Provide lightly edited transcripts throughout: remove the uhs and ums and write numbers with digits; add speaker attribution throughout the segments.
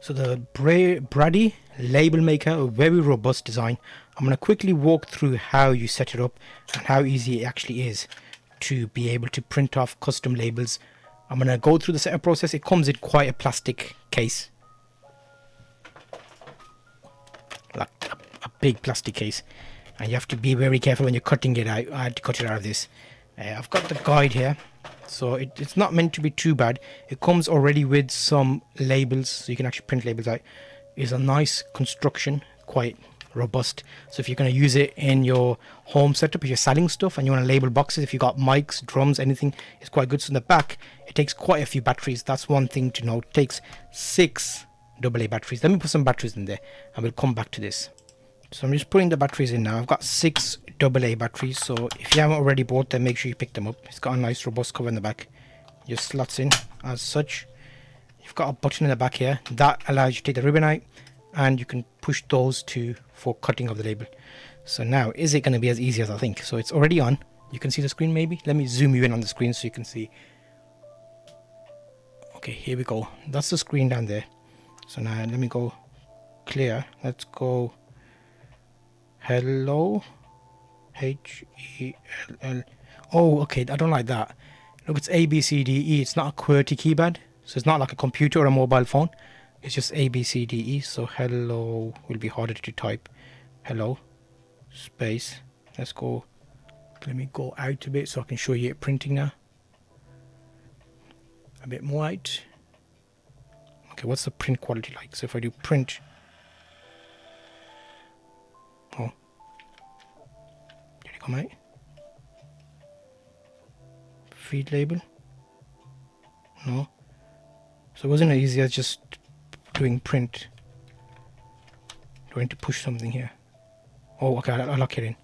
Speaker 1: So the Brady label maker, a very robust design. I'm going to quickly walk through how you set it up and how easy it actually is to be able to print off custom labels. I'm going to go through the setup process. It comes in quite a plastic case, like a big plastic case, and you have to be very careful when you're cutting it out. I had to cut it out of this. I've got the guide here, so it's not meant to be too bad. It comes already with some labels, so you can actually print labels out. It's a nice construction, quite robust. So if you're going to use it in your home setup, if you're selling stuff and you want to label boxes, if you got mics, drums, anything, it's quite good. So in the back, it takes quite a few batteries. That's one thing to note. It takes 6 AA batteries. Let me put some batteries in there and we'll come back to this. So I'm just putting the batteries in now. I've got 6 AA batteries, so if you haven't already bought them, make sure you pick them up. It's got a nice robust cover in the back. Just slots in as such. You've got a button in the back here that allows you to take the ribbon out, and you can push those two for cutting of the label. So now, is it going to be as easy as I think? So it's already on. You can see the screen maybe. Let me zoom you in on the screen so you can see. Okay, here we go. That's the screen down there. So now let me go clear. Let's go hello. HELL. Oh, okay, I don't like that. Look, it's A, B, C, D, E. It's not a QWERTY keypad. So it's not like a computer or a mobile phone. It's just A, B, C, D, E. So hello will be harder to type. Hello, space. Let's go. Let me go out a bit so I can show you it printing now. A bit more out. Okay, what's the print quality like? So if I do print. Oh. Did it come out? Feed label. No. So it wasn't as easy as just doing print. Do I need to push something here? Oh, okay, I'll lock it in.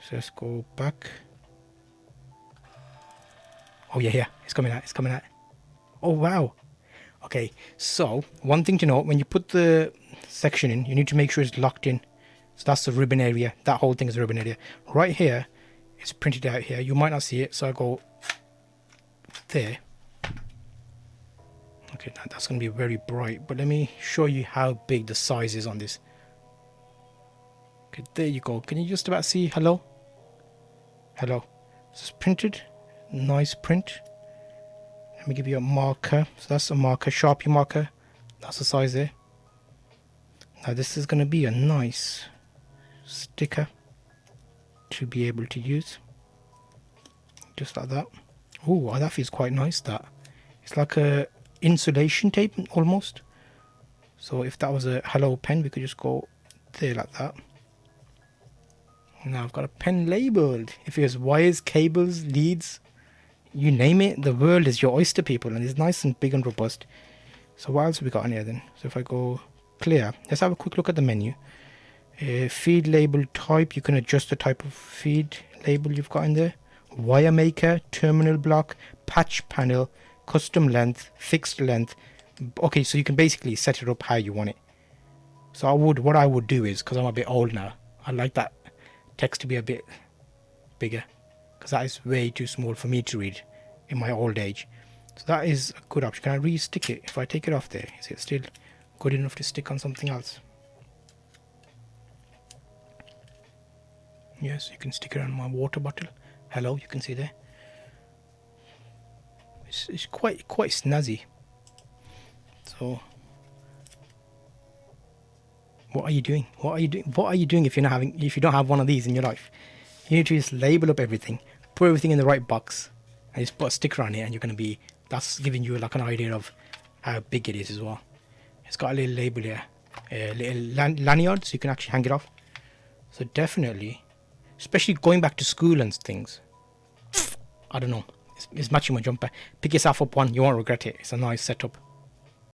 Speaker 1: So let's go back. Oh yeah, it's coming out. Oh wow. Okay, so one thing to note, when you put the section in, you need to make sure it's locked in. So that's the ribbon area. That whole thing is the ribbon area. Right here, it's printed out here. You might not see it, so I go there. Okay, now that's going to be very bright, but let me show you how big the size is on this. Okay, there you go. Can you just about see hello? Hello. This is printed. Nice print. Let me give you a marker. So that's a marker, Sharpie marker. That's the size there. Now this is going to be a nice sticker to be able to use. Just like that. Oh, that feels quite nice. That it's like a insulation tape almost. So if that was a hello pen, we could just go there like that. Now I've got a pen labeled. If it has wires, cables, leads, you name it, the world is your oyster, people, and it's nice and big and robust. So what else have we got in here then? So if I go clear, let's have a quick look at the menu. Feed label type, you can adjust the type of feed label you've got in there. Wire maker, terminal block, patch panel, custom length, fixed length. Okay, so you can basically set it up how you want it. So what I would do is, because I'm a bit old now, I like that text to be a bit bigger, because that is way too small for me to read in my old age. So that is a good option. Can I re-stick it? If I take it off there, is it still good enough to stick on something else? Yes, you can stick it on my water bottle. Hello, you can see there. It's quite snazzy. So what are you doing? What are you doing if you don't have one of these in your life? You need to just label up everything, put everything in the right box, and just put a sticker on it, and that's giving you like an idea of how big it is as well. It's got a little label here, a little lanyard, so you can actually hang it off. So definitely, especially going back to school and things, I don't know, it's matching my jumper. Pick yourself up one, you won't regret it. It's a nice setup.